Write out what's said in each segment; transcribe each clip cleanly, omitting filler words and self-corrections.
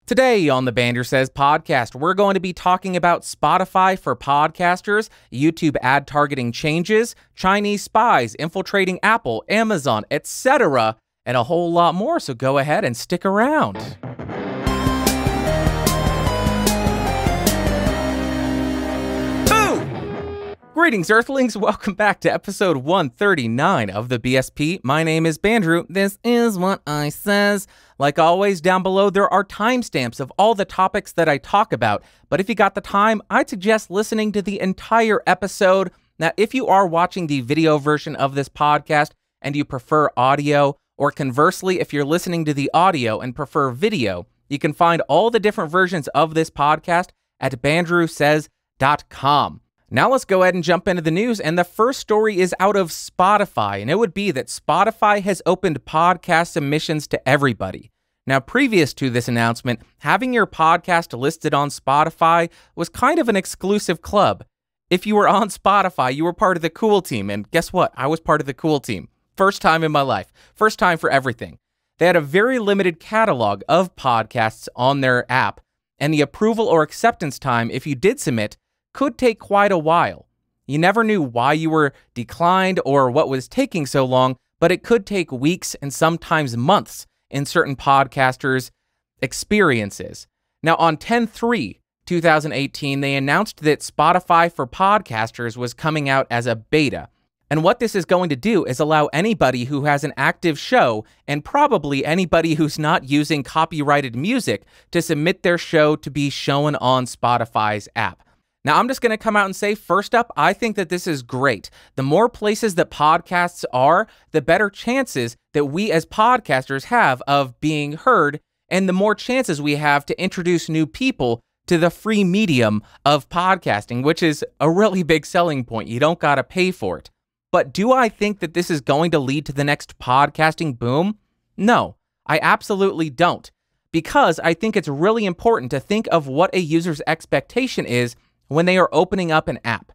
Today on the Bandrew Says podcast, we're going to be talking about Spotify for podcasters, YouTube ad targeting changes, Chinese spies infiltrating Apple, Amazon, etc., and a whole lot more, so go ahead and stick around. Greetings, Earthlings. Welcome back to episode 139 of the BSP. My name is Bandrew. This is what I says. Like always, down below, there are timestamps of all the topics that I talk about. But if you got the time, I'd suggest listening to the entire episode. Now, if you are watching the video version of this podcast and you prefer audio, or conversely, if you're listening to the audio and prefer video, you can find all the different versions of this podcast at bandrewsays.com. Now let's go ahead and jump into the news, and the first story is out of Spotify, and it would be that Spotify has opened podcast submissions to everybody. Now, previous to this announcement, having your podcast listed on Spotify was kind of an exclusive club. If you were on Spotify, you were part of the cool team, and guess what? I was part of the cool team. First time in my life. First time for everything. They had a very limited catalog of podcasts on their app, and the approval or acceptance time, if you did submit, could take quite a while. You never knew why you were declined or what was taking so long, but it could take weeks and sometimes months in certain podcasters' experiences. Now, on 10/3/2018, they announced that Spotify for Podcasters was coming out as a beta. And what this is going to do is allow anybody who has an active show, and probably anybody who's not using copyrighted music, to submit their show to be shown on Spotify's app. Now, I'm just going to come out and say, first up, I think that this is great. The more places that podcasts are, the better chances that we as podcasters have of being heard, and the more chances we have to introduce new people to the free medium of podcasting, which is a really big selling point. You don't got to pay for it. But do I think that this is going to lead to the next podcasting boom? No, I absolutely don't. Because I think it's really important to think of what a user's expectation is when they are opening up an app.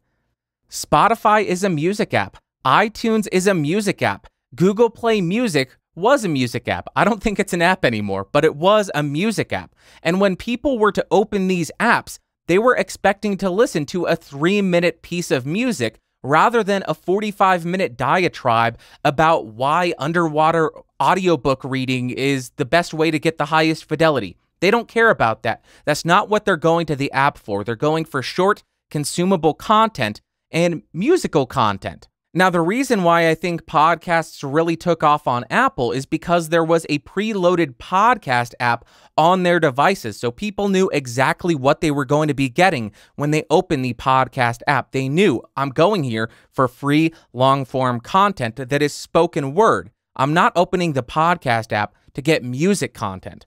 Spotify is a music app. iTunes is a music app. Google Play Music was a music app. I don't think it's an app anymore, but it was a music app. And when people were to open these apps, they were expecting to listen to a 3-minute piece of music rather than a 45-minute diatribe about why underwater audiobook reading is the best way to get the highest fidelity. They don't care about that. That's not what they're going to the app for. They're going for short, consumable content and musical content. Now, the reason why I think podcasts really took off on Apple is because there was a preloaded podcast app on their devices, so people knew exactly what they were going to be getting when they opened the podcast app. They knew, I'm going here for free, long-form content that is spoken word. I'm not opening the podcast app to get music content.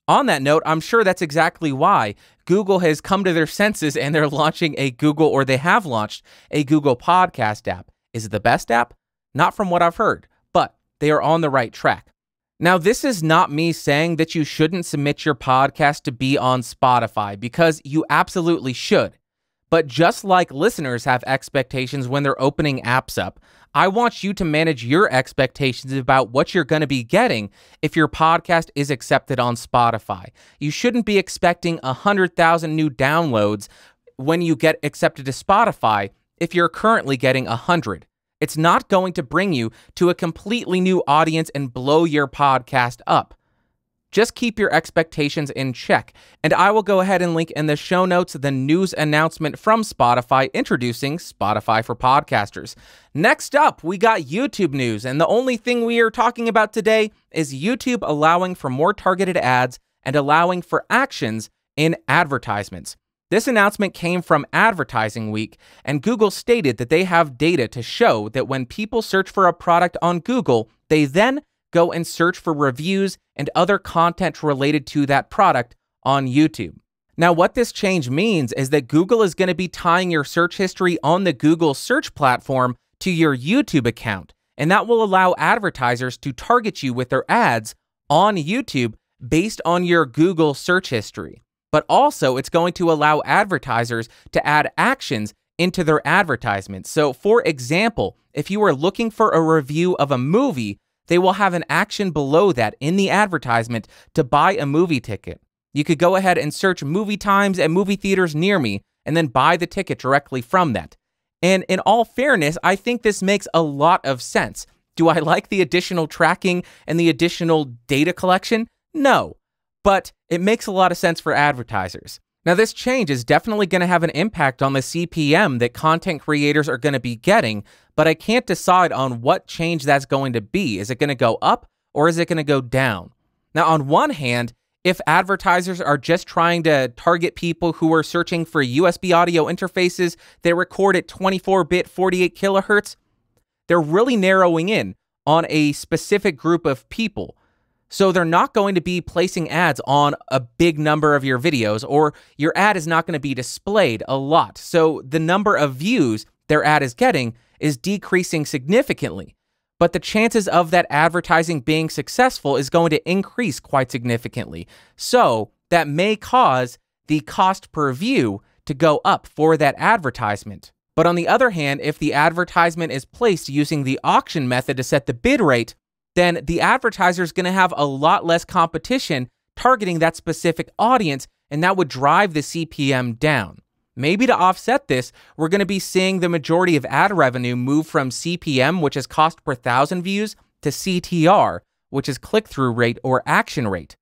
On that note, I'm sure that's exactly why Google has come to their senses and they're launching a Google, or they have launched a Google Podcast app. Is it the best app? Not from what I've heard, but they are on the right track. Now, this is not me saying that you shouldn't submit your podcast to be on Spotify, because you absolutely should. But just like listeners have expectations when they're opening apps up, I want you to manage your expectations about what you're going to be getting if your podcast is accepted on Spotify. You shouldn't be expecting 100,000 new downloads when you get accepted to Spotify if you're currently getting 100. It's not going to bring you to a completely new audience and blow your podcast up. Just keep your expectations in check, and I will go ahead and link in the show notes the news announcement from Spotify introducing Spotify for Podcasters. Next up, we got YouTube news, and the only thing we are talking about today is YouTube allowing for more targeted ads and allowing for actions in advertisements. This announcement came from Advertising Week, and Google stated that they have data to show that when people search for a product on Google, they then go and search for reviews and other content related to that product on YouTube. Now, what this change means is that Google is going to be tying your search history on the Google search platform to your YouTube account, and that will allow advertisers to target you with their ads on YouTube based on your Google search history. But also, it's going to allow advertisers to add actions into their advertisements. So, for example, if you are looking for a review of a movie, they will have an action below that in the advertisement to buy a movie ticket. You could go ahead and search movie times at movie theaters near me and then buy the ticket directly from that. And in all fairness, I think this makes a lot of sense. Do I like the additional tracking and the additional data collection? No, but it makes a lot of sense for advertisers. Now, this change is definitely going to have an impact on the CPM that content creators are going to be getting, but I can't decide on what change that's going to be. Is it going to go up or is it going to go down? Now, on one hand, if advertisers are just trying to target people who are searching for USB audio interfaces that record at 24-bit 48 kilohertz, they're really narrowing in on a specific group of people. So they're not going to be placing ads on a big number of your videos, or your ad is not going to be displayed a lot. So the number of views their ad is getting is decreasing significantly. But the chances of that advertising being successful is going to increase quite significantly. So that may cause the cost per view to go up for that advertisement. But on the other hand, if the advertisement is placed using the auction method to set the bid rate, then the advertiser is going to have a lot less competition targeting that specific audience, and that would drive the CPM down. Maybe to offset this, we're going to be seeing the majority of ad revenue move from CPM, which is cost per 1,000 views, to CTR, which is click-through rate or action rate.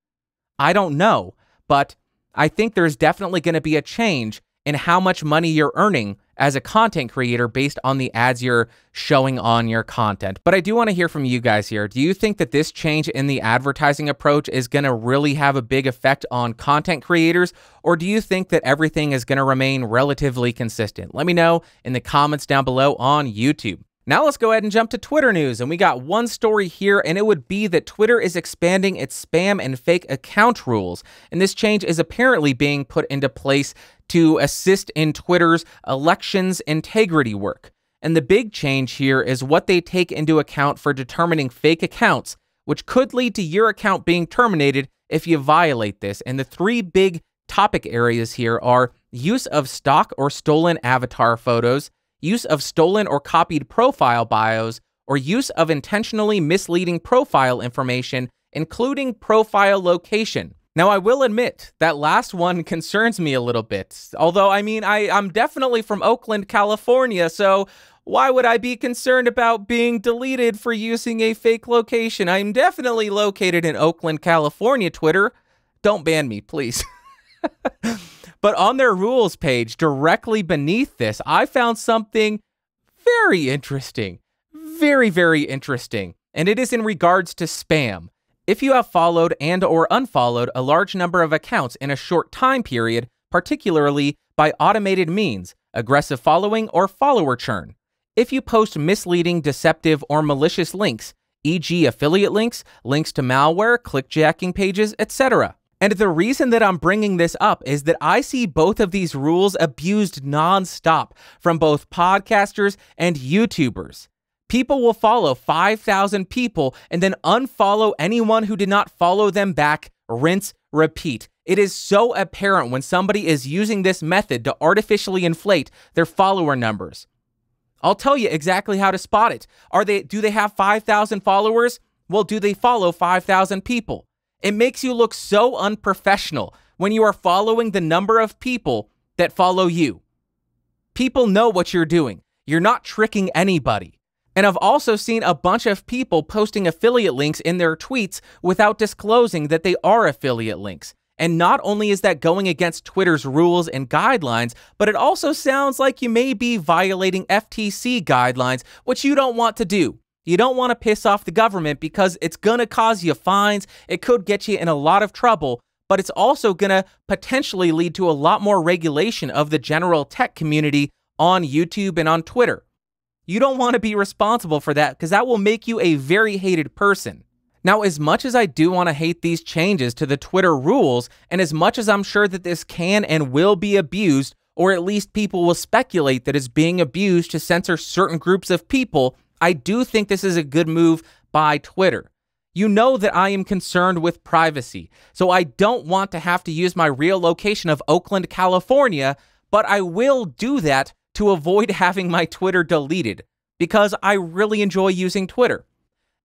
I don't know, but I think there's definitely going to be a change in how much money you're earning as a content creator based on the ads you're showing on your content. But I do want to hear from you guys here. Do you think that this change in the advertising approach is going to really have a big effect on content creators, or do you think that everything is going to remain relatively consistent? Let me know in the comments down below on YouTube. Now let's go ahead and jump to Twitter news, and we got one story here, and it would be that Twitter is expanding its spam and fake account rules, and this change is apparently being put into place to assist in Twitter's elections integrity work. And the big change here is what they take into account for determining fake accounts, which could lead to your account being terminated if you violate this. And the three big topic areas here are use of stock or stolen avatar photos, use of stolen or copied profile bios, or use of intentionally misleading profile information, including profile location. Now, I will admit that last one concerns me a little bit. Although, I mean, I'm definitely from Oakland, California, so why would I be concerned about being deleted for using a fake location? I'm definitely located in Oakland, California, Twitter. Don't ban me, please. But on their rules page, directly beneath this, I found something very interesting. Very, very interesting. And it is in regards to spam. If you have followed and or unfollowed a large number of accounts in a short time period, particularly by automated means, aggressive following, or follower churn. If you post misleading, deceptive, or malicious links, e.g. affiliate links, links to malware, clickjacking pages, etc. And the reason that I'm bringing this up is that I see both of these rules abused nonstop from both podcasters and YouTubers. People will follow 5,000 people and then unfollow anyone who did not follow them back, rinse, repeat. It is so apparent when somebody is using this method to artificially inflate their follower numbers. I'll tell you exactly how to spot it. Do they have 5,000 followers? Well, do they follow 5,000 people? It makes you look so unprofessional when you are following the number of people that follow you. People know what you're doing. You're not tricking anybody. And I've also seen a bunch of people posting affiliate links in their tweets without disclosing that they are affiliate links. And not only is that going against Twitter's rules and guidelines, but it also sounds like you may be violating FTC guidelines, which you don't want to do. You don't want to piss off the government because it's going to cause you fines. It could get you in a lot of trouble, but it's also going to potentially lead to a lot more regulation of the general tech community on YouTube and on Twitter. You don't want to be responsible for that because that will make you a very hated person. Now, as much as I do want to hate these changes to the Twitter rules, and as much as I'm sure that this can and will be abused, or at least people will speculate that it's being abused to censor certain groups of people, I do think this is a good move by Twitter. You know that I am concerned with privacy, so I don't want to have to use my real location of Oakland, California, but I will do that to avoid having my Twitter deleted, because I really enjoy using Twitter.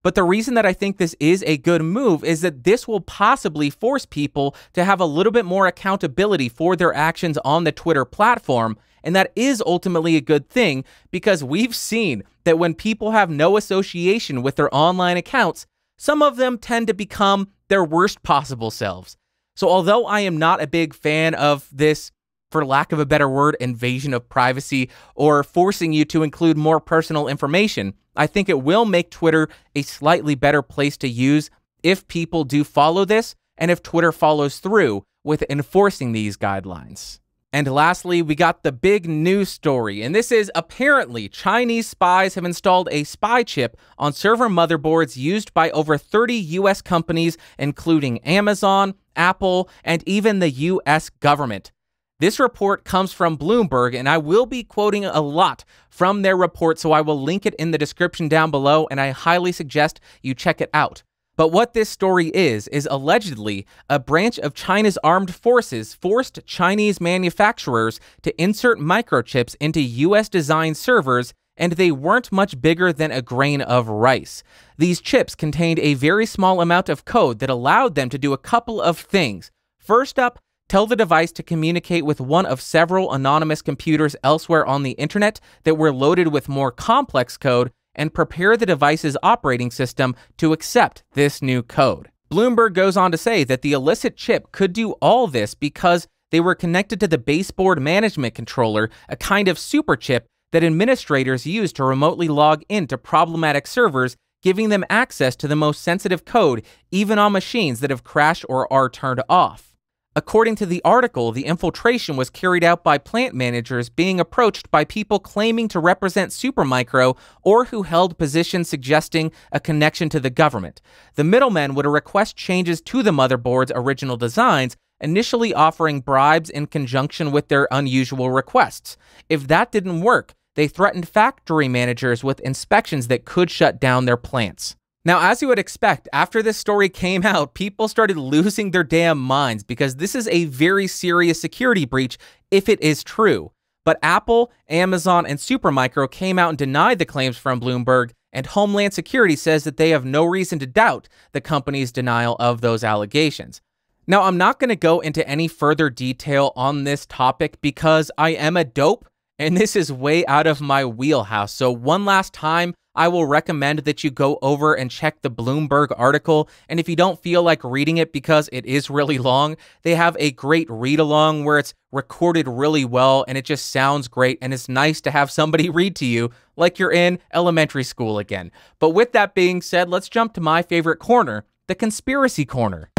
But the reason that I think this is a good move is that this will possibly force people to have a little bit more accountability for their actions on the Twitter platform. And that is ultimately a good thing, because we've seen that when people have no association with their online accounts, some of them tend to become their worst possible selves. So although I am not a big fan of this, for lack of a better word, invasion of privacy or forcing you to include more personal information, I think it will make Twitter a slightly better place to use if people do follow this and if Twitter follows through with enforcing these guidelines. And lastly, we got the big news story, and this is apparently Chinese spies have installed a spy chip on server motherboards used by over 30 US companies, including Amazon, Apple, and even the US government. This report comes from Bloomberg, and I will be quoting a lot from their report, so I will link it in the description down below, and I highly suggest you check it out. But what this story is allegedly a branch of China's armed forces forced Chinese manufacturers to insert microchips into US-designed servers, and they weren't much bigger than a grain of rice. These chips contained a very small amount of code that allowed them to do a couple of things. First up, tell the device to communicate with one of several anonymous computers elsewhere on the internet that were loaded with more complex code, and prepare the device's operating system to accept this new code. Bloomberg goes on to say that the illicit chip could do all this because they were connected to the baseboard management controller, a kind of super chip that administrators use to remotely log into problematic servers, giving them access to the most sensitive code, even on machines that have crashed or are turned off. According to the article, the infiltration was carried out by plant managers being approached by people claiming to represent Supermicro or who held positions suggesting a connection to the government. The middlemen would request changes to the motherboard's original designs, initially offering bribes in conjunction with their unusual requests. If that didn't work, they threatened factory managers with inspections that could shut down their plants. Now, as you would expect, after this story came out, people started losing their damn minds because this is a very serious security breach if it is true. But Apple, Amazon, and Supermicro came out and denied the claims from Bloomberg, and Homeland Security says that they have no reason to doubt the company's denial of those allegations. Now, I'm not going to go into any further detail on this topic because I am a dope, and this is way out of my wheelhouse. So one last time, I will recommend that you go over and check the Bloomberg article, and if you don't feel like reading it because it is really long, they have a great read-along where it's recorded really well, and it just sounds great, and it's nice to have somebody read to you like you're in elementary school again. But with that being said, let's jump to my favorite corner, the conspiracy corner.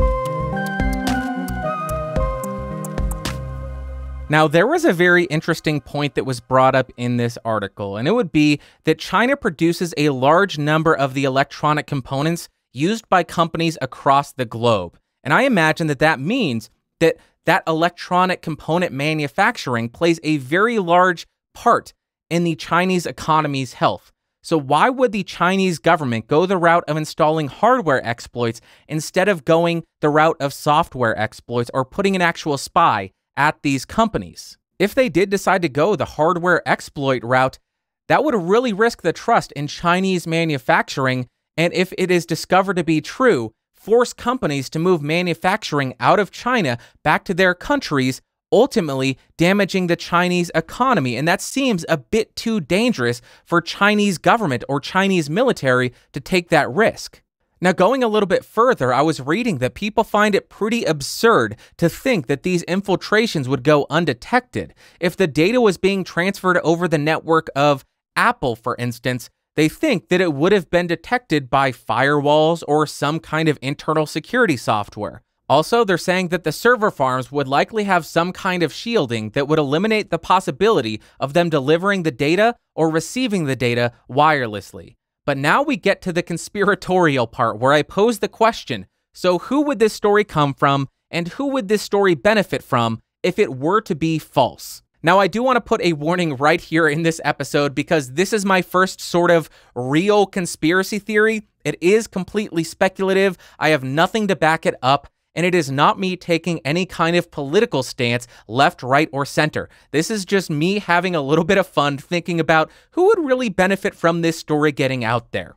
Now, there was a very interesting point that was brought up in this article, and it would be that China produces a large number of the electronic components used by companies across the globe. And I imagine that that means that that electronic component manufacturing plays a very large part in the Chinese economy's health. So why would the Chinese government go the route of installing hardware exploits instead of going the route of software exploits or putting an actual spy at these companies? If they did decide to go the hardware exploit route, that would really risk the trust in Chinese manufacturing, and if it is discovered to be true, force companies to move manufacturing out of China back to their countries, ultimately damaging the Chinese economy. And that seems a bit too dangerous for Chinese government or Chinese military to take that risk. Now, going a little bit further, I was reading that people find it pretty absurd to think that these infiltrations would go undetected. If the data was being transferred over the network of Apple, for instance, they think that it would have been detected by firewalls or some kind of internal security software. Also, they're saying that the server farms would likely have some kind of shielding that would eliminate the possibility of them delivering the data or receiving the data wirelessly. But now we get to the conspiratorial part where I pose the question, so who would this story come from, and who would this story benefit from if it were to be false? Now, I do want to put a warning right here in this episode because this is my first sort of real conspiracy theory. It is completely speculative. I have nothing to back it up. And it is not me taking any kind of political stance, left, right, or center. This is just me having a little bit of fun thinking about who would really benefit from this story getting out there.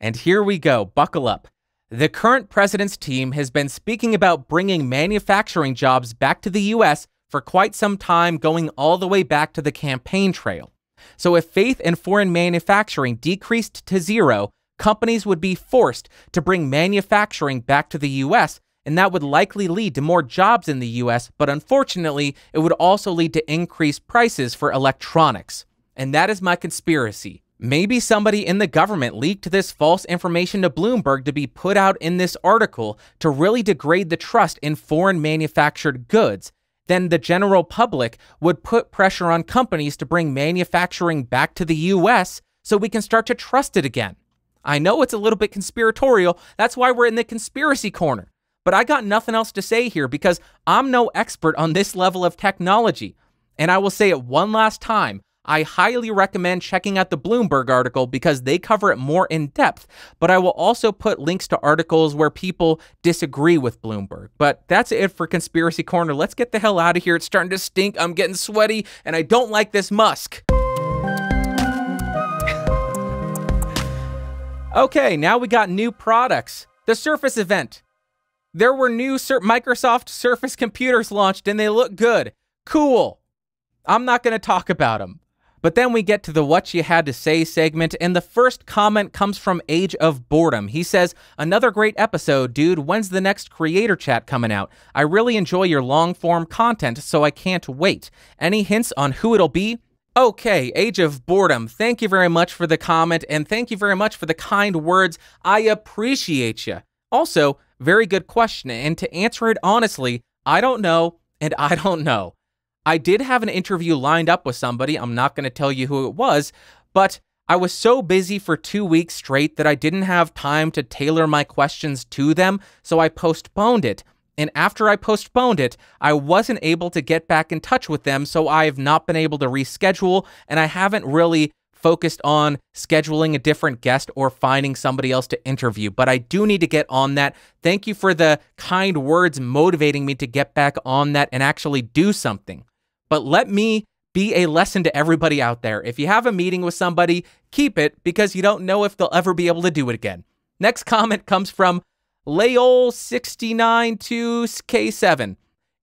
And here we go, buckle up. The current president's team has been speaking about bringing manufacturing jobs back to the US for quite some time, going all the way back to the campaign trail. So if faith in foreign manufacturing decreased to zero, companies would be forced to bring manufacturing back to the US, and that would likely lead to more jobs in the US, but unfortunately, it would also lead to increased prices for electronics. And that is my conspiracy. Maybe somebody in the government leaked this false information to Bloomberg to be put out in this article to really degrade the trust in foreign manufactured goods. Then the general public would put pressure on companies to bring manufacturing back to the US so we can start to trust it again. I know it's a little bit conspiratorial, that's why we're in the conspiracy corner. But I got nothing else to say here because I'm no expert on this level of technology. And I will say it one last time, I highly recommend checking out the Bloomberg article because they cover it more in depth, but I will also put links to articles where people disagree with Bloomberg. But that's it for Conspiracy Corner. Let's get the hell out of here. It's starting to stink. I'm getting sweaty, and I don't like this musk. Okay, now we got new products. The Surface event. There were new Microsoft Surface computers launched, and they look good. Cool. I'm not going to talk about them. But then we get to the What You Had to Say segment, and the first comment comes from Age of Boredom. He says, another great episode, dude. When's the next creator chat coming out? I really enjoy your long-form content, so I can't wait. Any hints on who it'll be? Okay, Age of Boredom, thank you very much for the comment, and thank you very much for the kind words. I appreciate you. Also, very good question, and to answer it honestly, I don't know, and I don't know. I did have an interview lined up with somebody. I'm not going to tell you who it was, but I was so busy for 2 weeks straight that I didn't have time to tailor my questions to them, so I postponed it. And after I postponed it, I wasn't able to get back in touch with them, so I have not been able to reschedule, and I haven't really focused on scheduling a different guest or finding somebody else to interview, but I do need to get on that. Thank you for the kind words motivating me to get back on that and actually do something. But let me be a lesson to everybody out there. If you have a meeting with somebody, keep it because you don't know if they'll ever be able to do it again. Next comment comes from Laol692K7.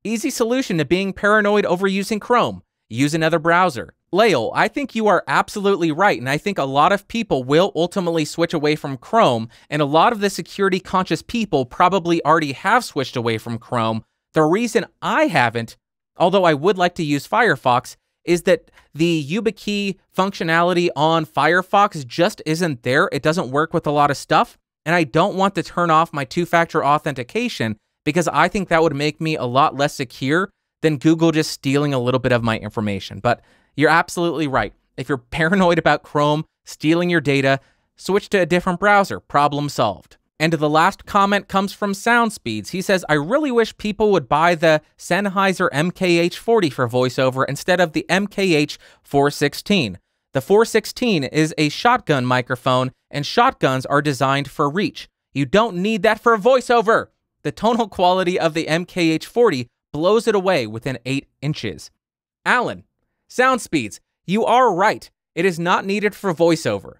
Easy solution to being paranoid over using Chrome. Use another browser. Laol, I think you are absolutely right, and I think a lot of people will ultimately switch away from Chrome, and a lot of the security-conscious people probably already have switched away from Chrome. The reason I haven't, although I would like to use Firefox, is that the YubiKey functionality on Firefox just isn't there. It doesn't work with a lot of stuff, and I don't want to turn off my two-factor authentication because I think that would make me a lot less secure than Google just stealing a little bit of my information. But you're absolutely right. If you're paranoid about Chrome stealing your data, switch to a different browser. Problem solved. And the last comment comes from SoundSpeeds. He says, I really wish people would buy the Sennheiser MKH40 for voiceover instead of the MKH416. The 416 is a shotgun microphone, and shotguns are designed for reach. You don't need that for voiceover. The tonal quality of the MKH40 blows it away within 8 inches. Alan, SoundSpeeds, you are right. It is not needed for voiceover.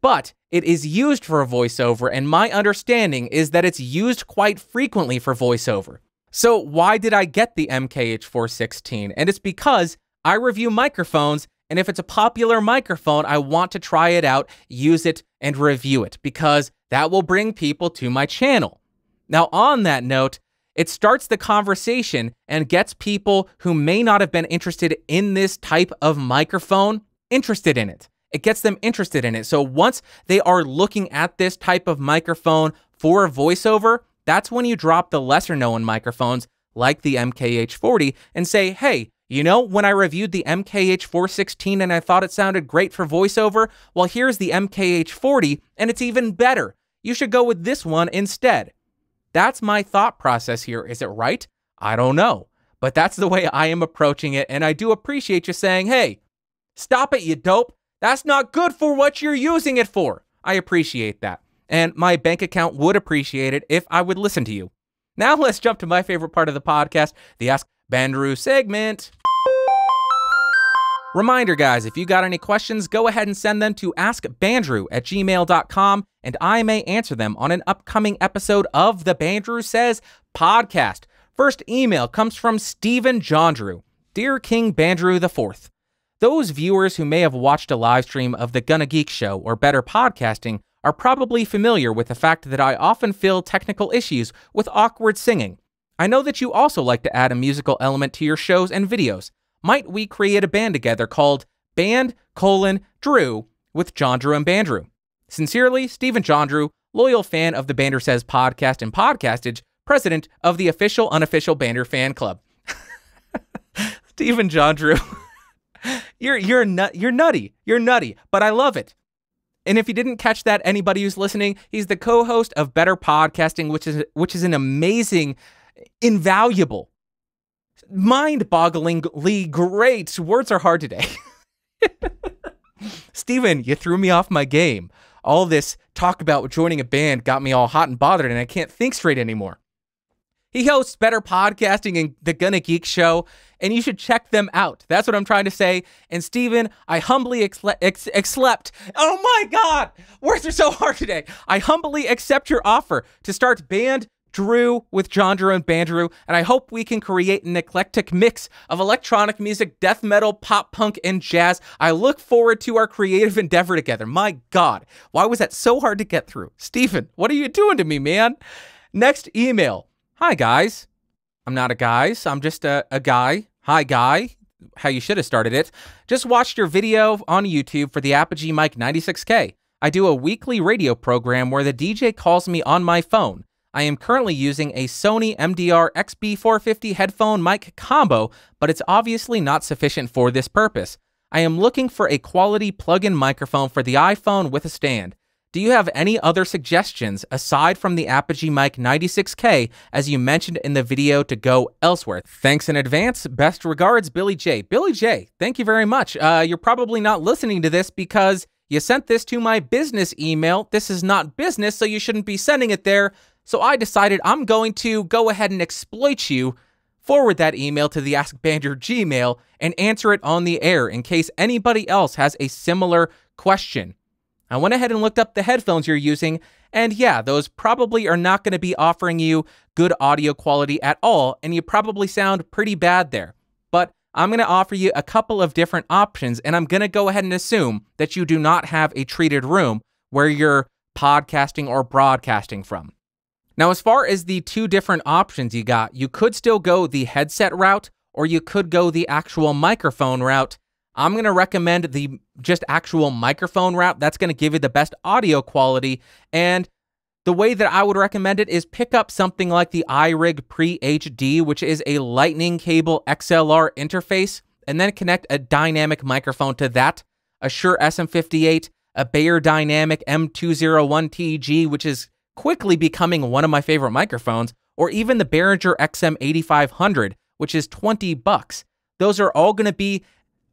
But it is used for a voiceover, and my understanding is that it's used quite frequently for voiceover. So why did I get the MKH416? And it's because I review microphones, and if it's a popular microphone, I want to try it out, use it, and review it, because that will bring people to my channel. Now, on that note, it starts the conversation and gets people who may not have been interested in this type of microphone interested in it. It gets them interested in it. So once they are looking at this type of microphone for voiceover, that's when you drop the lesser known microphones like the MKH40 and say, hey, you know, when I reviewed the MKH416 and I thought it sounded great for voiceover, well, here's the MKH40 and it's even better. You should go with this one instead. That's my thought process here. Is it right? I don't know. But that's the way I am approaching it. And I do appreciate you saying, hey, stop it, you dope. That's not good for what you're using it for. I appreciate that. And my bank account would appreciate it if I would listen to you. Now let's jump to my favorite part of the podcast, the Ask Bandrew segment. Reminder, guys, if you got any questions, go ahead and send them to askbandrew@gmail.com, and I may answer them on an upcoming episode of the Bandrew Says podcast. First email comes from Stephen Jondrew. Dear King Bandrew IV, those viewers who may have watched a live stream of the Gonna Geek Show or Better Podcasting are probably familiar with the fact that I often fill technical issues with awkward singing. I know that you also like to add a musical element to your shows and videos. Might we create a band together called Band::Drew with Jondrew and Bandrew? Sincerely, Stephen Jondrew, loyal fan of the Bandrew Says podcast and Podcastage, president of the official unofficial Bandrew fan club. Stephen Jondrew, you're nutty, but I love it. And if you didn't catch that, anybody who's listening, he's the co-host of Better Podcasting, which is an amazing, invaluable, mind-bogglingly great. Words are hard today. Steven, you threw me off my game. All this talk about joining a band got me all hot and bothered, and I can't think straight anymore. He hosts Better Podcasting and the Gonna Geek Show, and you should check them out. That's what I'm trying to say. And Steven, I humbly accept. Oh my God, words are so hard today. I humbly accept your offer to start Bandrew with Jondrew and Bandrew, and I hope we can create an eclectic mix of electronic music, death metal, pop punk, and jazz. I look forward to our creative endeavor together. My God, why was that so hard to get through? Steven, what are you doing to me, man? Next email. Hi, guys. I'm not a guys. I'm just a guy. Hi, guy. How you should have started it. Just watched your video on YouTube for the Apogee mic 96K. I do a weekly radio program where the DJ calls me on my phone. I am currently using a Sony MDR XB450 headphone mic combo, but it's obviously not sufficient for this purpose. I am looking for a quality plug-in microphone for the iPhone with a stand. Do you have any other suggestions aside from the Apogee mic 96K as you mentioned in the video to go elsewhere? Thanks in advance. Best regards, Billy J. Billy J, thank you very much. You're probably not listening to this because you sent this to my business email. This is not business, so you shouldn't be sending it there. So I decided I'm going to go ahead and exploit you, forward that email to the AskBandrew Gmail, and answer it on the air in case anybody else has a similar question. I went ahead and looked up the headphones you're using, and yeah, those probably are not going to be offering you good audio quality at all, and you probably sound pretty bad there. But I'm going to offer you a couple of different options, and I'm going to go ahead and assume that you do not have a treated room where you're podcasting or broadcasting from. Now, as far as the two different options you got, you could still go the headset route, or you could go the actual microphone route. I'm going to recommend the just actual microphone route. That's going to give you the best audio quality. And the way that I would recommend it is pick up something like the iRig Pre-HD, which is a lightning cable XLR interface, and then connect a dynamic microphone to that, a Shure SM58, a Bayer Dynamic M201TG, which is quickly becoming one of my favorite microphones, or even the Behringer XM8500, which is $20. Those are all going to be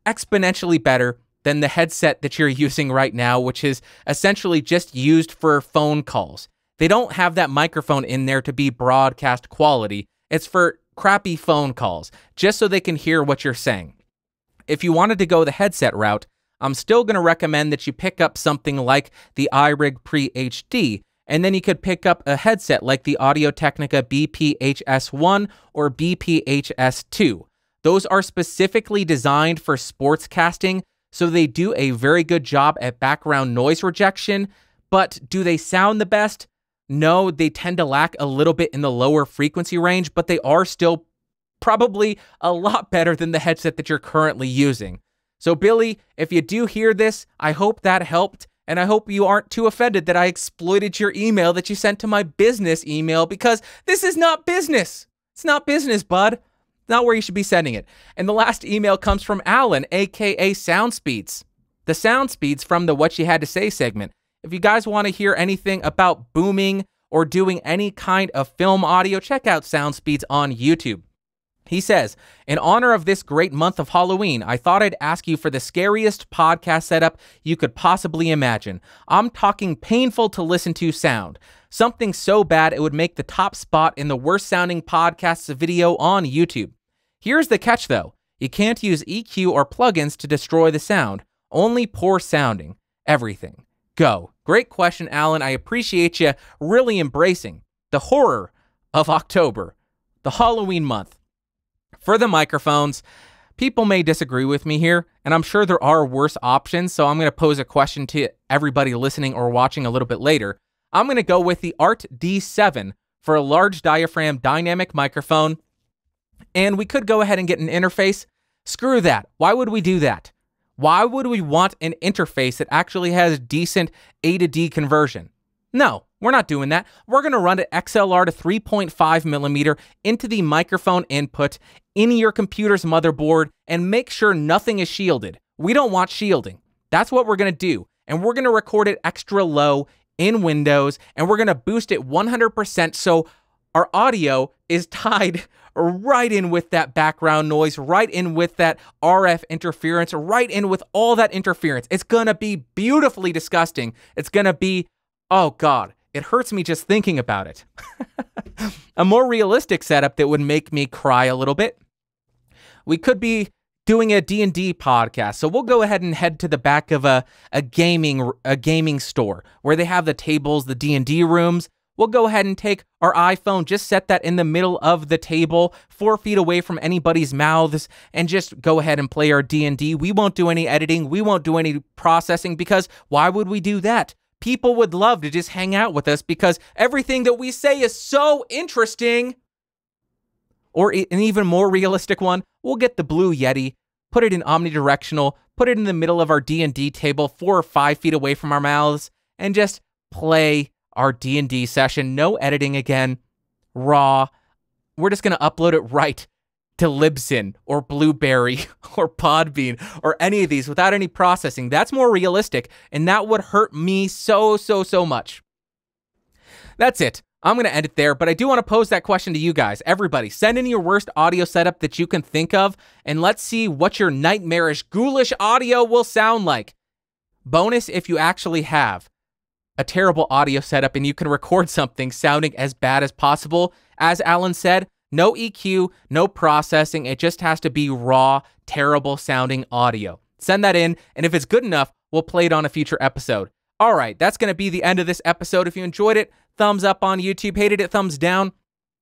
exponentially better than the headset that you're using right now, which is essentially just used for phone calls. They don't have that microphone in there to be broadcast quality. It's for crappy phone calls, just so they can hear what you're saying. If you wanted to go the headset route, I'm still going to recommend that you pick up something like the iRig Pre-HD, and then you could pick up a headset like the Audio-Technica BPHS-1 or BPHS-2. Those are specifically designed for sportscasting, so they do a very good job at background noise rejection, but do they sound the best? No, they tend to lack a little bit in the lower frequency range, but they are still probably a lot better than the headset that you're currently using. So Billy, if you do hear this, I hope that helped, and I hope you aren't too offended that I exploited your email that you sent to my business email, because this is not business. It's not business, bud. Not where you should be sending it. And the last email comes from Alan, aka Soundspeeds. The Soundspeeds from the What You Had to Say segment. If you guys want to hear anything about booming or doing any kind of film audio, check out Soundspeeds on YouTube. He says, in honor of this great month of Halloween, I thought I'd ask you for the scariest podcast setup you could possibly imagine. I'm talking painful to listen to sound. Something so bad it would make the top spot in the worst sounding podcasts video on YouTube. Here's the catch though. You can't use EQ or plugins to destroy the sound. Only poor sounding. Everything. Go. Great question, Alan. I appreciate you really embracing the horror of October, the Halloween month. For the microphones, people may disagree with me here, and I'm sure there are worse options, so I'm going to pose a question to everybody listening or watching a little bit later. I'm going to go with the ART D7 for a large diaphragm dynamic microphone, and we could go ahead and get an interface. Screw that. Why would we do that? Why would we want an interface that actually has decent A to D conversion? No, we're not doing that. We're going to run it XLR to 3.5 millimeter into the microphone input in your computer's motherboard and make sure nothing is shielded. We don't want shielding. That's what we're going to do. And we're going to record it extra low in Windows, and we're going to boost it 100% so our audio is tied right in with that background noise, right in with that RF interference, right in with all that interference. It's going to be beautifully disgusting. It's going to be, oh God, it hurts me just thinking about it. A more realistic setup that would make me cry a little bit. We could be doing a D&D podcast. So we'll go ahead and head to the back of a gaming store where they have the tables, the D&D rooms. We'll go ahead and take our iPhone, just set that in the middle of the table, 4 feet away from anybody's mouths, and just go ahead and play our D&D. We won't do any editing. We won't do any processing, because why would we do that? People would love to just hang out with us because everything that we say is so interesting. Or an even more realistic one, we'll get the Blue Yeti, put it in omnidirectional, put it in the middle of our D&D table, 4 or 5 feet away from our mouths, and just play our D&D session. No editing again, raw. We're just going to upload it right to Libsyn or Blueberry or Podbean or any of these without any processing. That's more realistic, and that would hurt me so much. That's it. I'm going to end it there, but I do want to pose that question to you guys. Everybody, send in your worst audio setup that you can think of, and let's see what your nightmarish, ghoulish audio will sound like. Bonus if you actually have a terrible audio setup and you can record something sounding as bad as possible. As Alan said, no EQ, no processing. It just has to be raw, terrible sounding audio. Send that in, and if it's good enough, we'll play it on a future episode. All right, that's going to be the end of this episode. If you enjoyed it, thumbs up on YouTube. Hated it, thumbs down.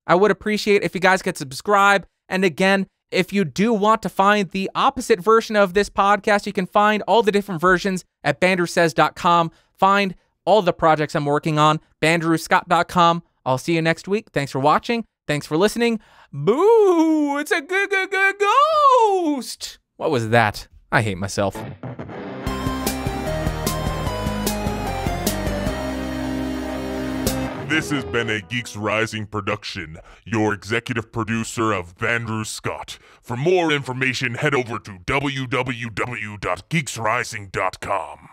I would appreciate if you guys could subscribe. And again, if you do want to find the opposite version of this podcast, you can find all the different versions at bandrewsays.com. Find all the projects I'm working on, bandrewscott.com. I'll see you next week. Thanks for watching. Thanks for listening. Boo! It's a ghost! What was that? I hate myself. This has been a Geeks Rising production, your executive producer of Bandrew Scott. For more information, head over to www.geeksrising.com.